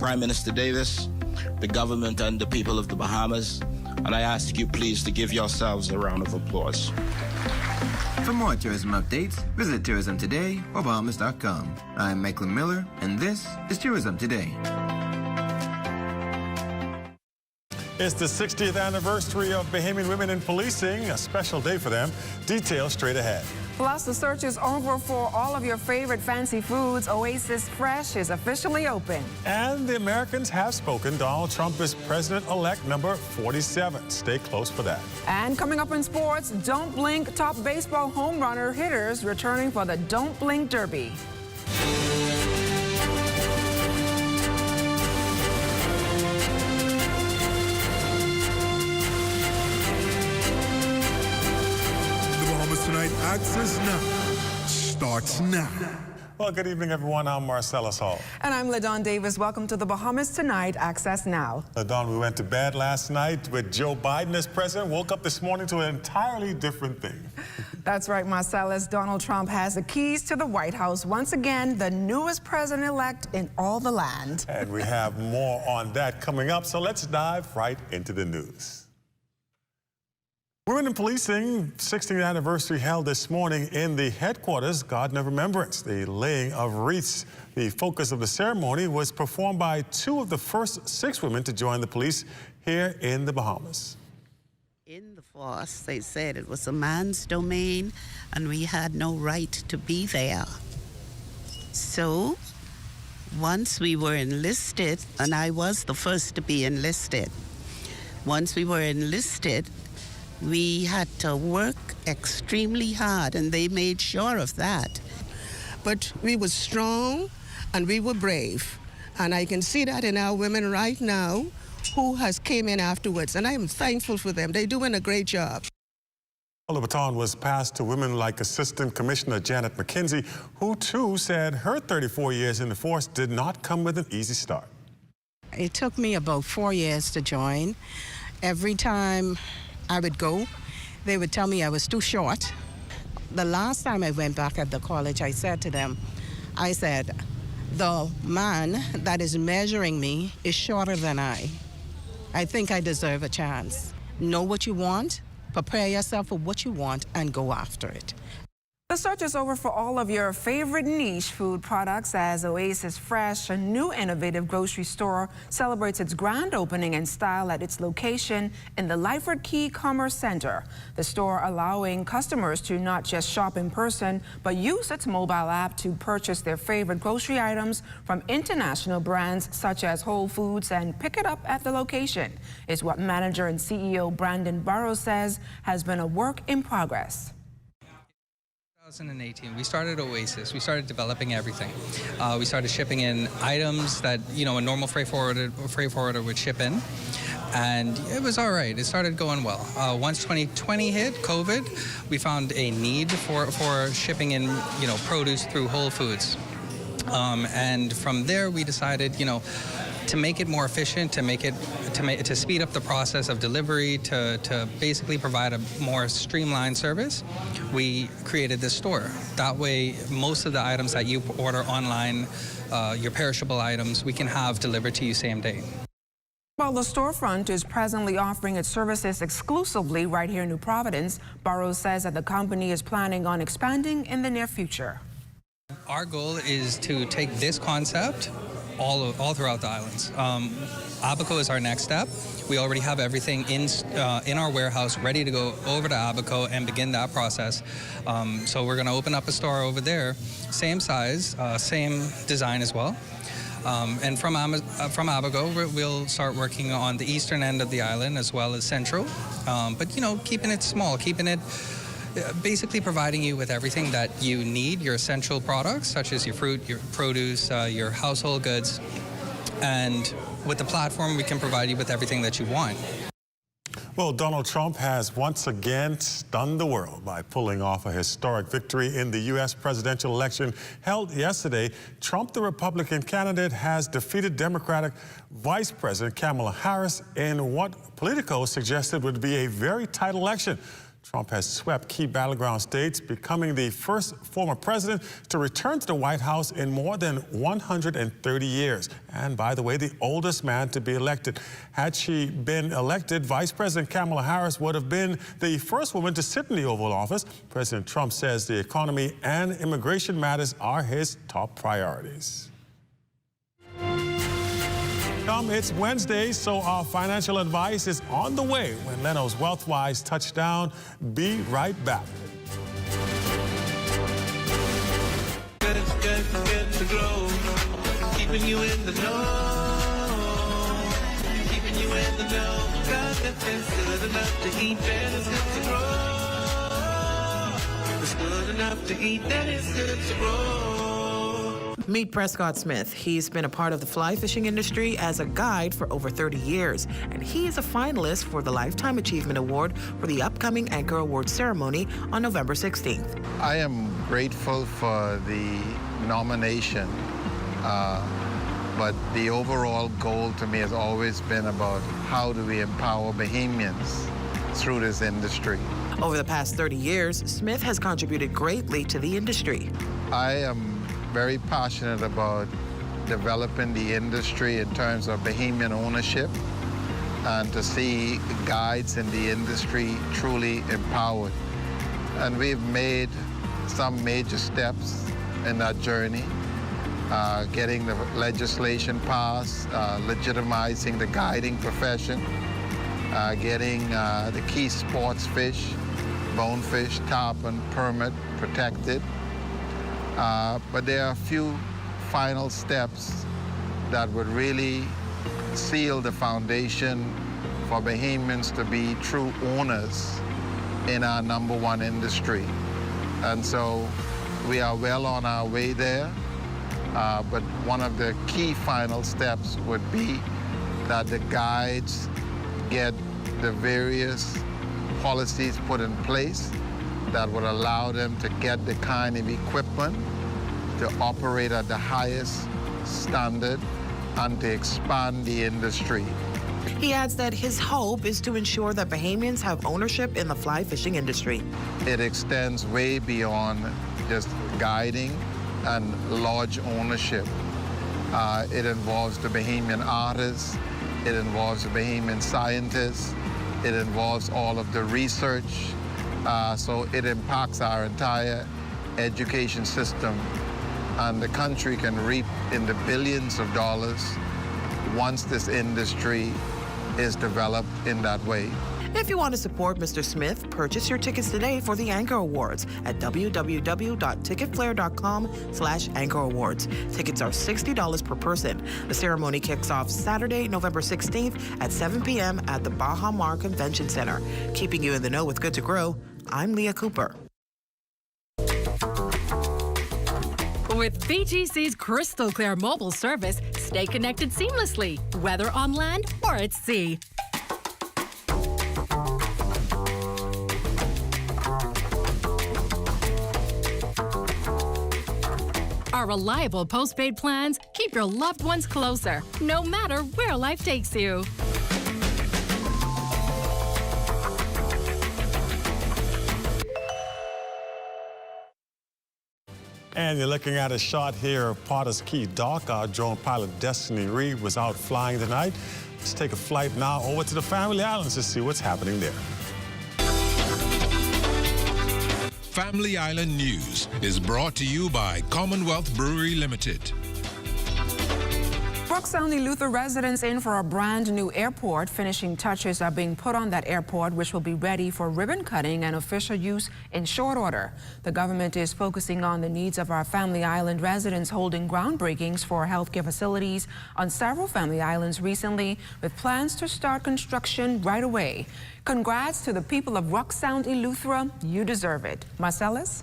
Prime Minister Davis, the government and the people of the Bahamas, and I ask you please to give yourselves a round of applause. For more tourism updates, visit Tourism Today or Bahamas.com. I'm Michael Miller, and this is Tourism Today. It's the 60th anniversary of Bahamian Women in Policing, a special day for them. Details straight ahead. Plus, the search is over for all of your favorite fancy foods. Oasis Fresh is officially open. And the Americans have spoken. Donald Trump is president-elect number 47. Stay close for that. And coming up in sports, Don't Blink top baseball home runner hitters returning for the Don't Blink Derby. Tonight Access Now starts now. Well, good evening, everyone. I'm Marcellus Hall. And I'm LaDawn Davis. Welcome to the Bahamas Tonight Access Now. LaDawn, we went to bed last night with Joe Biden as president. Woke up this morning to an entirely different thing. That's right, Marcellus. Donald Trump has the keys to the White House. Once again, the newest president-elect in all the land. And we have more on that coming up. So let's dive right into the news. Women in Policing 60th anniversary held this morning in the headquarters, Garden of Remembrance. The laying of wreaths. The focus of the ceremony was performed by two of the first 6 women to join the police here in the Bahamas. In the force, they said it was a man's domain and we had no right to be there. So once we were enlisted, and I was the first to be enlisted, once we were enlisted, we had to work extremely hard, and they made sure of that. But we were strong and we were brave. And I can see that in our women right now who has came in afterwards. And I am thankful for them. They're doing a great job. The baton was passed to women like Assistant Commissioner Janet McKenzie, who too said her 34 years in the force did not come with an easy start. It took me about 4 years to join. Every time I would go, they would tell me I was too short. The last time I went back at the college, I said to them, I said, the man that is measuring me is shorter than I. I think I deserve a chance. Know what you want, prepare yourself for what you want, and go after it. The search is over for all of your favorite niche food products as Oasis Fresh, a new innovative grocery store, celebrates its grand opening in style at its location in the Lyford Key Commerce Center. The store allowing customers to not just shop in person, but use its mobile app to purchase their favorite grocery items from international brands such as Whole Foods and pick it up at the location. It's what manager and CEO Brandon Burrows says has been a work in progress. 2018, we started Oasis. We started developing everything. We started shipping in items that, you know, a normal freight forwarder would ship in. And it was all right. It started going well. Once 2020 hit, COVID, we found a need for shipping in, you know, produce through Whole Foods. And from there, we decided, you know, to make it more efficient, to speed up the process of delivery, to basically provide a more streamlined service, we created this store. That way, most of the items that you order online, your perishable items, we can have delivered to you same day. While the storefront is presently offering its services exclusively right here in New Providence, Burrows says that the company is planning on expanding in the near future. Our goal is to take this concept all throughout the islands. Abaco is our next step. We already have everything in our warehouse ready to go over to Abaco and begin that process. So we're going to open up a store over there, same size, same design as well. And from Abaco, we'll start working on the eastern end of the island as well as central. But, you know, keeping it small, keeping it basically providing you with everything that you need, your essential products, such as your fruit, your produce, your household goods. And with the platform, we can provide you with everything that you want. Well, Donald Trump has once again stunned the world by pulling off a historic victory in the U.S. presidential election held yesterday. Trump, the Republican candidate, has defeated Democratic Vice President Kamala Harris in what Politico suggested would be a very tight election. Trump has swept key battleground states, becoming the first former president to return to the White House in more than 130 years. And by the way, the oldest man to be elected. Had she been elected, Vice President Kamala Harris would have been the first woman to sit in the Oval Office. President Trump says the economy and immigration matters are his top priorities. It's Wednesday, so our financial advice is on the way when Leno's WealthWise touchdown. Be right back. Good to grow. Keeping you in the know. Keeping you in the know. God, it's good enough to eat, and it's good to grow. It's good enough to eat, and it's good to grow. Meet Prescott Smith. He's been a part of the fly fishing industry as a guide for over 30 years, and he is a finalist for the Lifetime Achievement Award for the upcoming Anchor Awards ceremony on November 16th. I am grateful for the nomination, but the overall goal to me has always been about how do we empower Bahamians through this industry. Over the past 30 years, Smith has contributed greatly to the industry. I am very passionate about developing the industry in terms of Bahamian ownership and to see guides in the industry truly empowered. And we've made some major steps in that journey, getting the legislation passed, legitimizing the guiding profession, getting the key sports fish, bonefish, tarpon, permit protected. But there are a few final steps that would really seal the foundation for Bahamians to be true owners in our #1 industry. And so we are well on our way there. But one of the key final steps would be that the guides get the various policies put in place that would allow them to get the kind of equipment to operate at the highest standard and to expand the industry. He adds that his hope is to ensure that Bahamians have ownership in the fly fishing industry. It extends way beyond just guiding and lodge ownership. It involves the Bahamian artists, it involves the Bahamian scientists, it involves all of the research. So it impacts our entire education system, and the country can reap in the billions of dollars once this industry is developed in that way. If you want to support Mr. Smith, purchase your tickets today for the Anchor Awards at www.ticketflare.com/Anchor Awards. Tickets are $60 per person. The ceremony kicks off Saturday, November 16th at 7 p.m. at the Bahamas Convention Center. Keeping you in the know with Good to Grow, I'm Leah Cooper. With BGC's crystal clear mobile service, stay connected seamlessly, whether on land or at sea. Our reliable postpaid plans keep your loved ones closer, no matter where life takes you. And you're looking at a shot here of Potter's Key Dock. Our drone pilot Destiny Reed was out flying tonight. Let's take a flight now over to the Family Islands to see what's happening there. Family Island News is brought to you by Commonwealth Brewery Limited. Rock Sound Eleuthera residents in for a brand new airport. Finishing touches are being put on that airport, which will be ready for ribbon cutting and official use in short order. The government is focusing on the needs of our Family Island residents, holding groundbreakings for healthcare facilities on several Family Islands recently, with plans to start construction right away. Congrats to the people of Rock Sound Eleuthera. You deserve it. Marcellus?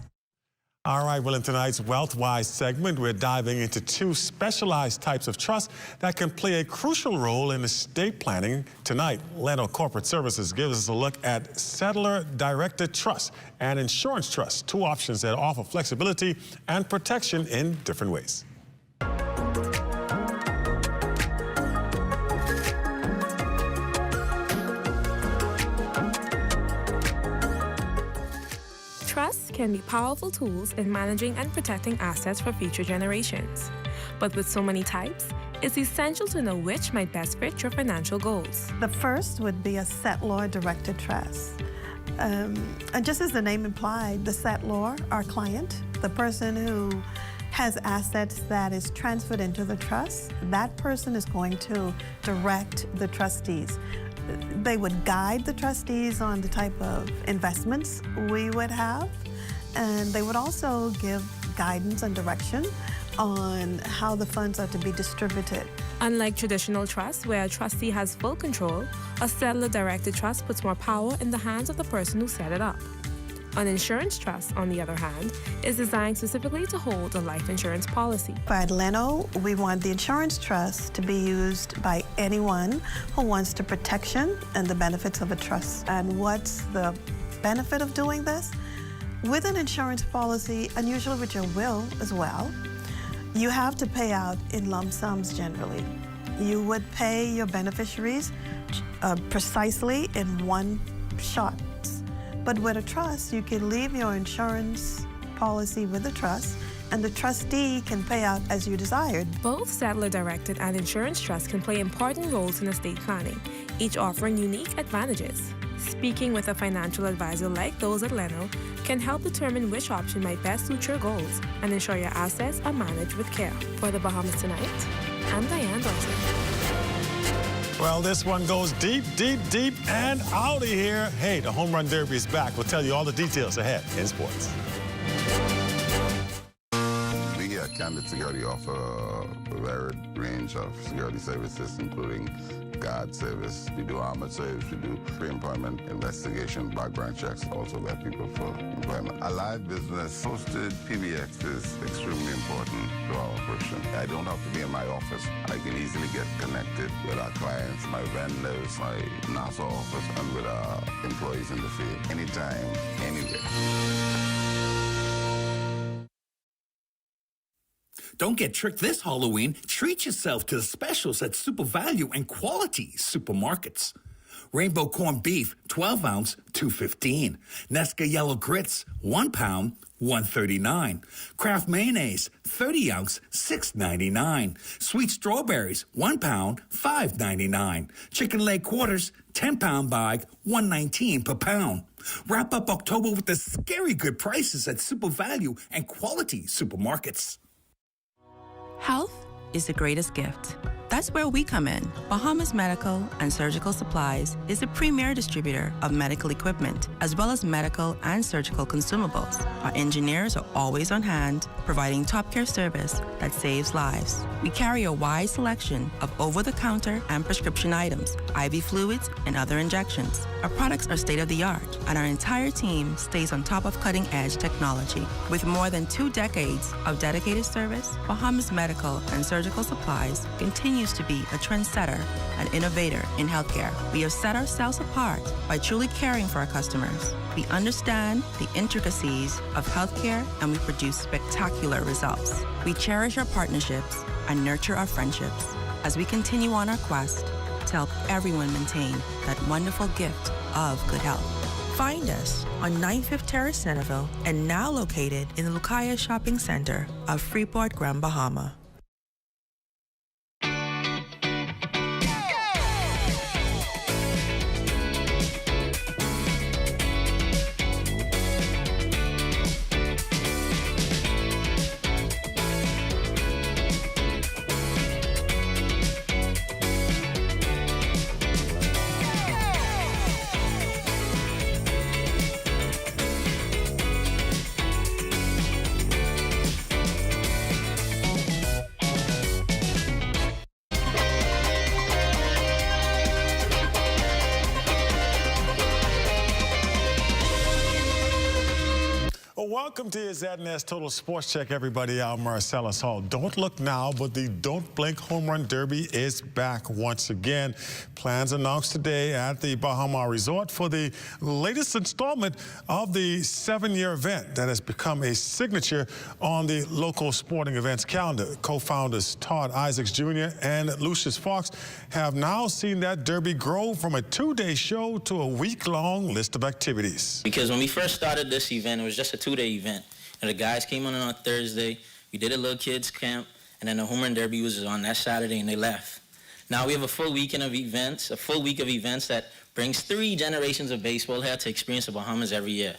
All right, well, in tonight's WealthWise segment, we're diving into two specialized types of trust that can play a crucial role in estate planning. Tonight, Leno Corporate Services gives us a look at settler-directed trust and insurance trust, two options that offer flexibility and protection in different ways. can be powerful tools in managing and protecting assets for future generations. But with so many types, it's essential to know which might best fit your financial goals. The first would be a settlor-directed trust. And just as the name implied, the settlor, our client, the person who has assets that is transferred into the trust, that person is going to direct the trustees. They would guide the trustees on the type of investments we would have, and they would also give guidance and direction on how the funds are to be distributed. Unlike traditional trusts, where a trustee has full control, a settler-directed trust puts more power in the hands of the person who set it up. An insurance trust, on the other hand, is designed specifically to hold a life insurance policy. At Leno, we want the insurance trust to be used by anyone who wants the protection and the benefits of a trust. And what's the benefit of doing this? With an insurance policy, and usually with your will as well, you have to pay out in lump sums generally. You would pay your beneficiaries precisely in one shot. But with a trust, you can leave your insurance policy with the trust, and the trustee can pay out as you desired. Both settler-directed and insurance trusts can play important roles in estate planning, each offering unique advantages. Speaking with a financial advisor like those at Leno can help determine which option might best suit your goals and ensure your assets are managed with care. For the Bahamas Tonight, I'm Diane Dawson. Well, this one goes deep, deep, deep and out of here. Hey, the Home Run Derby is back. We'll tell you all the details ahead in sports. We here at Candid Security offer a varied range of security services, including guard service. We do armored service. We do pre-employment investigation, background checks. Also got people for employment. A live business hosted PBX is extremely important to our operation. I don't have to be in my office. I can easily get connected with our clients, my vendors, my NASA office, and with our employees in the field. Anytime, anywhere. Don't get tricked this Halloween. Treat yourself to the specials at Super Value and Quality Supermarkets. Rainbow corned beef, 12 ounce, $2.15. Nesca yellow grits, 1 pound, $1.39. Kraft mayonnaise, 30 ounce, $6.99. Sweet strawberries, 1 pound, $5.99. Chicken leg quarters, 10-pound bag, $1.19 per pound. Wrap up October with the scary good prices at Super Value and Quality Supermarkets. Health is the greatest gift. That's where we come in. Bahamas Medical and Surgical Supplies is a premier distributor of medical equipment, as well as medical and surgical consumables. Our engineers are always on hand, providing top care service that saves lives. We carry a wide selection of over-the-counter and prescription items, IV fluids, and other injections. Our products are state-of-the-art, and our entire team stays on top of cutting-edge technology. With more than 2 decades of dedicated service, Bahamas Medical and Surgical Supplies continues to be a trendsetter and innovator in healthcare. We have set ourselves apart by truly caring for our customers. We understand the intricacies of healthcare, and we produce spectacular results. We cherish our partnerships and nurture our friendships as we continue on our quest to help everyone maintain that wonderful gift of good health. Find us on 95th Terrace, Centerville, and now located in the Lucaya Shopping Center of Freeport, Grand Bahama. Welcome to your ZNS Total Sports Check, everybody. I'm Marcellus Hall. Don't look now, but the Don't Blink Home Run Derby is back once again. Plans announced today at the Bahama Resort for the latest installment of the 7-year event that has become a signature on the local sporting events calendar. Co-founders Todd Isaacs Jr. and Lucius Fox have now seen that derby grow from a 2-day show to a week-long list of activities. Because when we first started this event, it was just a 2-day 2-day event. And the guys came on Thursday. We did a little kids camp, and then the home run derby was on that Saturday, and they left. Now we have a full weekend of events, a full week of events that brings 3 generations of baseball here to experience the Bahamas every year.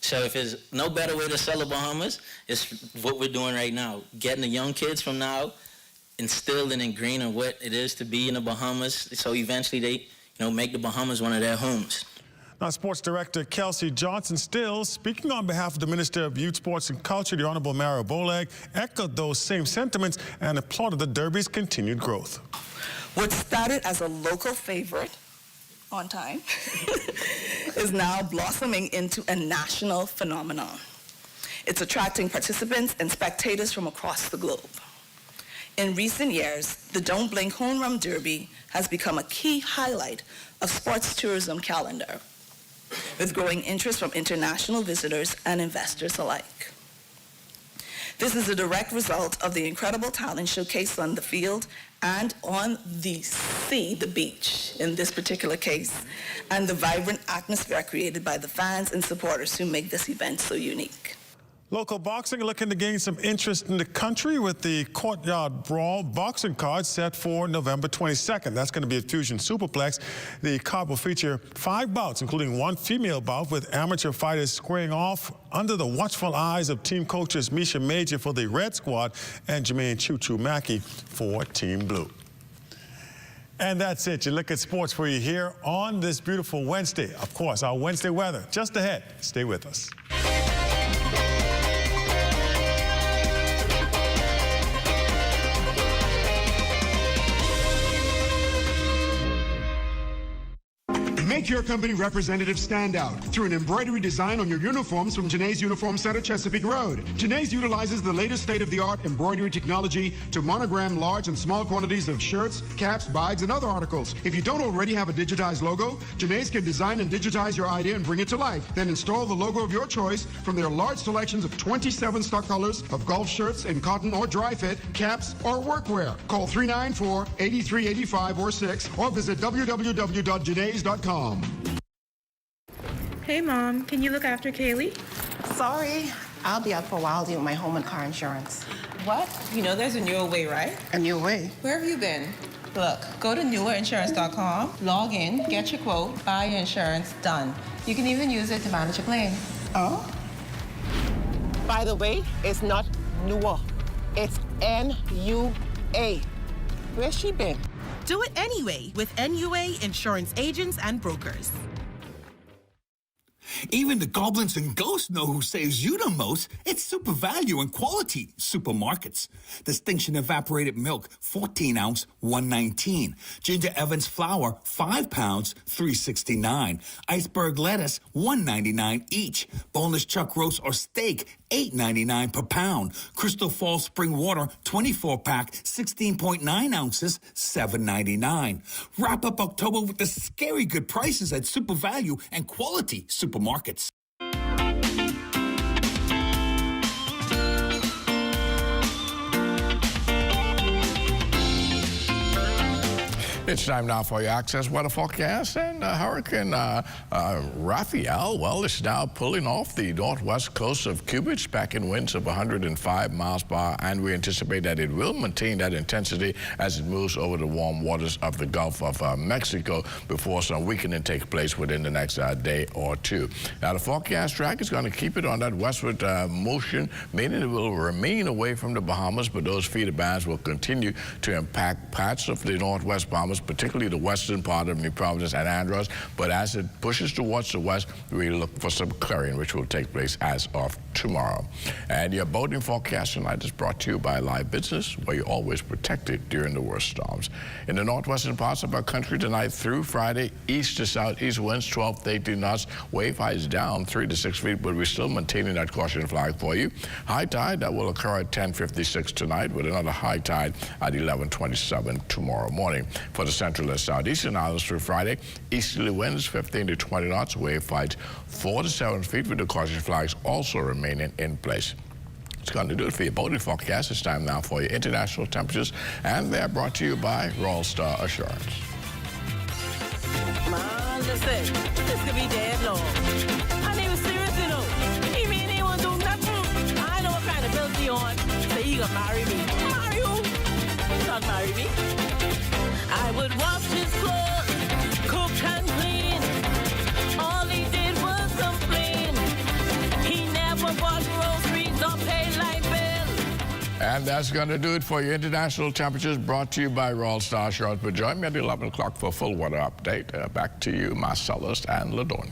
So if there's no better way to sell the Bahamas, it's what we're doing right now. Getting the young kids from now instilled and ingrained in what it is to be in the Bahamas, so eventually they make the Bahamas one of their homes. Now, Sports Director Kelsey Johnson-Stills, speaking on behalf of the Minister of Youth, Sports and Culture, the Honorable Mara Bolag, echoed those same sentiments and applauded the Derby's continued growth. What started as a local favorite on time is now blossoming into a national phenomenon. It's attracting participants and spectators from across the globe. In recent years, the Don't Blink Home Run Derby has become a key highlight of sports tourism calendar, with growing interest from international visitors and investors alike. This is a direct result of the incredible talent showcased on the field and on the sea, the beach in this particular case, and the vibrant atmosphere created by the fans and supporters who make this event so unique. Local boxing looking to gain some interest in the country with the Courtyard Brawl boxing card set for November 22nd. That's going to be at Fusion Superplex. The card will feature 5 bouts, including 1 female bout, with amateur fighters squaring off under the watchful eyes of team coaches Misha Major for the Red Squad and Jermaine Choo Choo Mackey for Team Blue. And that's it. You look at sports for you here on this beautiful Wednesday. Of course, our Wednesday weather just ahead. Stay with us. Make your company representative stand out through an embroidery design on your uniforms from Janae's Uniform Center, Chesapeake Road. Janae's utilizes the latest state-of-the-art embroidery technology to monogram large and small quantities of shirts, caps, bags, and other articles. If you don't already have a digitized logo, Janae's can design and digitize your idea and bring it to life. Then install the logo of your choice from their large selections of 27 stock colors of golf shirts in cotton or dry fit, caps, or workwear. Call 394-8385 or 6 or visit www.janaes.com. Hey, Mom, can you look after Kaylee? Sorry, I'll be out for a while dealing with my home and car insurance. What? You know there's a newer way, right? A new way? Where have you been? Look, go to newerinsurance.com, log in, get your quote, buy your insurance, done. You can even use it to manage your claim. Oh? By the way, it's not newer. It's N-U-A. Where's she been? Do it anyway with NUA Insurance Agents and Brokers. Even the goblins and ghosts know who saves you the most. It's Super Value and Quality Supermarkets. Distinction Evaporated Milk, 14 ounce, $1.19. Ginger Evans Flour, 5 pounds, $3.69. Iceberg Lettuce, $1.99 each. Boneless chuck roast or steak, $8.99 per pound. Crystal Falls Spring Water, 24-pack, 16.9 ounces, $7.99. Wrap up October with the scary good prices at Super Value and Quality Supermarkets. It's time now for your Access weather forecast. And Hurricane Raphael, well, it's now pulling off the northwest coast of Cuba. It's packing winds of 105 miles per hour, and we anticipate that it will maintain that intensity as it moves over the warm waters of the Gulf of Mexico before some weakening takes place within the next day or two. Now, the forecast track is going to keep it on that westward motion, meaning it will remain away from the Bahamas, but those feeder bands will continue to impact parts of the northwest Bahamas, particularly the western part of New Providence and Andros. But as it pushes towards the west, we look for some clearing, which will take place as of tomorrow. And your boating forecast tonight is brought to you by Live Business, where you're always protected during the worst storms. In the northwestern parts of our country tonight through Friday, east to southeast winds 12 to 18 knots. Wave height is down 3 to 6 feet, but we're still maintaining that caution flag for you. High tide, that will occur at 10:56 tonight, with another high tide at 11:27 tomorrow morning. For the central and southeastern islands through Friday, easterly winds 15 to 20 knots, wave height 4 to 7 feet, with the caution flags also remaining in place. It's going to do it for your boating forecast. It's time now for your international temperatures, and they're brought to you by Royal Star Assurance. Man, listen, this could be dead long. And they were serious, you know. He mean he won't do nothing. money on. Say he gonna marry me. Marry who? He not marry me. I would wash his clothes, cook and clean. All he did was complain. He never bought groceries or paid light bill. And that's going to do it for your international temperatures brought to you by Royal Star Shores. But join me at 11 o'clock for a full weather update. Back to you, Marcellus and LaDon.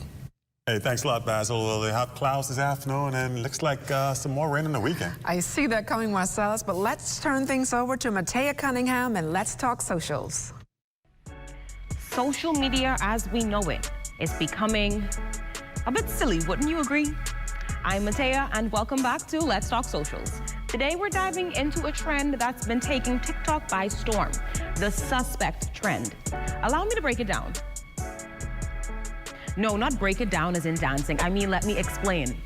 Hey, thanks a lot, Basil. Well, they have clouds this afternoon and looks like some more rain in the weekend. I see that coming, Marcellus, but let's turn things over to Matea Cunningham and let's talk socials. Social media as we know it is becoming a bit silly, wouldn't you agree? I'm Matea and welcome back to Let's Talk Socials. Today we're diving into a trend that's been taking TikTok by storm, the suspect trend. Allow me to break it down. No, not break it down as in dancing. I mean, let me explain.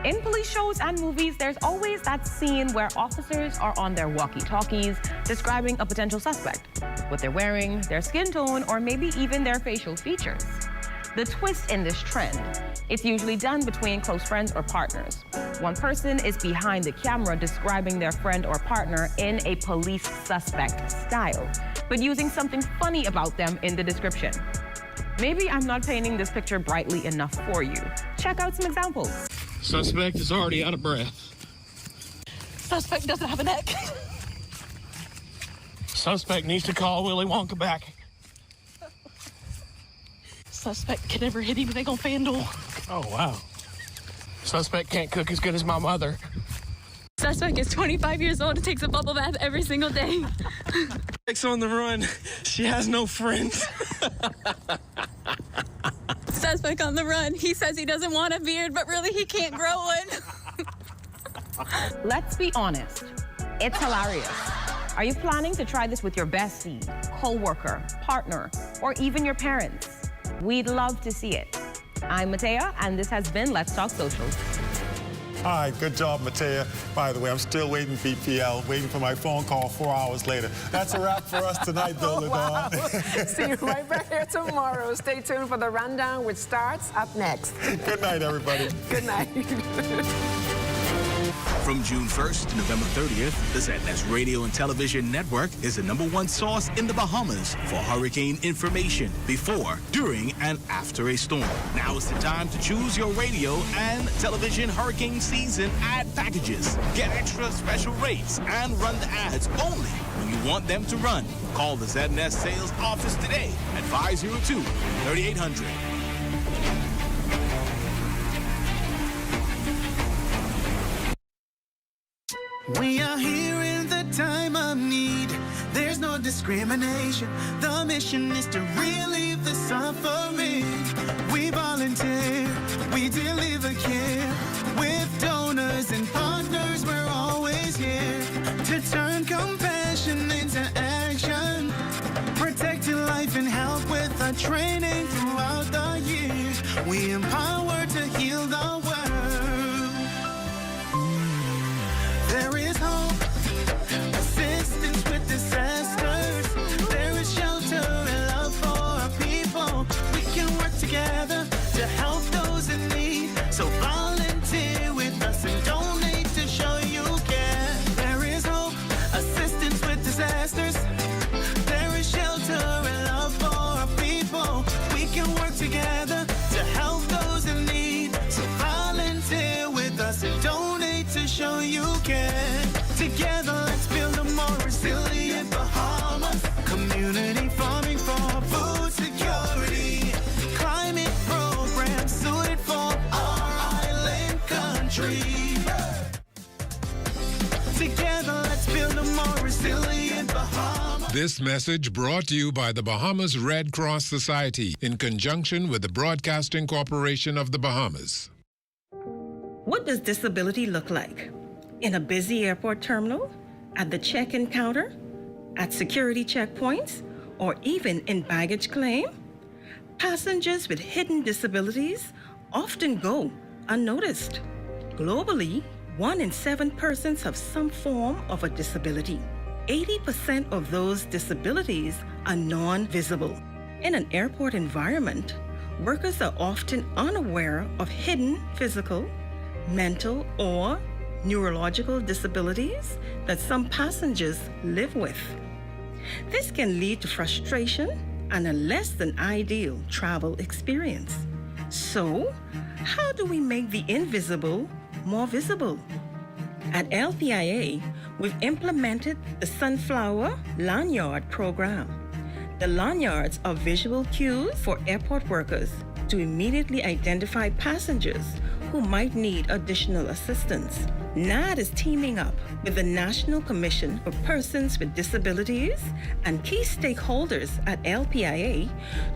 In police shows and movies, there's always that scene where officers are on their walkie-talkies describing a potential suspect, what they're wearing, their skin tone, or maybe even their facial features. The twist in this trend, it's usually done between close friends or partners. One person is behind the camera describing their friend or partner in a police suspect style, but using something funny about them in the description. Maybe I'm not painting this picture brightly enough for you. Check out some examples. Suspect is already out of breath. Suspect doesn't have a neck. Suspect needs to call Willy Wonka back. Suspect can never hit anything on FanDuel. Oh, wow. Suspect can't cook as good as my mother. Suspect is 25 years old and takes a bubble bath every single day. Suspect's on the run. She has no friends. Suspect on the run. He says he doesn't want a beard, but really he can't grow one. Let's be honest, it's hilarious. Are you planning to try this with your bestie, co-worker, partner, or even your parents? We'd love to see it. I'm Matea, and this has been Let's Talk Socials. All right, good job, Matea. By the way, I'm still waiting, BPL, waiting for my phone call 4 hours later. That's a wrap for us tonight, though, Wow. LaDon. See you right back here tomorrow. Stay tuned for the rundown, which starts up next. Good night, everybody. Good night. From June 1st to November 30th, the ZNS Radio and Television Network is the #1 source in the Bahamas for hurricane information before, during, and after a storm. Now is the time to choose your radio and television hurricane season ad packages. Get extra special rates and run the ads only when you want them to run. Call the ZNS sales office today at 502-3800. We are here in the time of need. There's no discrimination. The mission is to relieve the suffering. We volunteer, we deliver care. With donors and partners, we're always here to turn compassion into action. Protecting life and health with our training throughout the year. We empower to heal the world. There is hope, assistance with disasters. There is shelter and love for our people. We can work together to help those in need. So volunteer with us and donate to show you care. There is hope, assistance with disasters. There is shelter and love for our people. We can work together to help those in need. So volunteer with us and donate to show you care. Together, let's build a more resilient Bahamas. Community farming for food security. Climate programs suited for our island country. Together, let's build a more resilient Bahamas. This message brought to you by the Bahamas Red Cross Society in conjunction with the Broadcasting Corporation of the Bahamas. What does disability look like? In a busy airport terminal, at the check-in counter, at security checkpoints, or even in baggage claim? Passengers with hidden disabilities often go unnoticed. Globally, 1 in 7 persons have some form of a disability. 80% of those disabilities are non-visible. In an airport environment, workers are often unaware of hidden physical, mental, or neurological disabilities that some passengers live with. This can lead to frustration and a less than ideal travel experience. So, how do we make the invisible more visible? At LPIA, we've implemented the Sunflower Lanyard program. The lanyards are visual cues for airport workers to immediately identify passengers who might need additional assistance. NAD is teaming up with the National Commission for Persons with Disabilities and key stakeholders at LPIA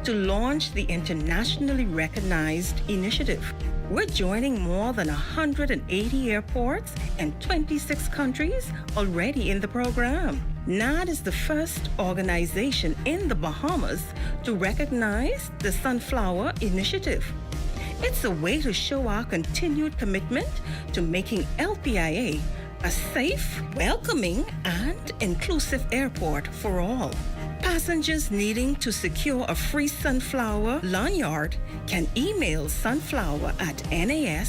to launch the internationally recognized initiative. We're joining more than 180 airports and 26 countries already in the program. NAD is the first organization in the Bahamas to recognize the Sunflower Initiative. It's a way to show our continued commitment to making LPIA a safe, welcoming, and inclusive airport for all. Passengers needing to secure a free Sunflower lanyard can email sunflower@nas.gov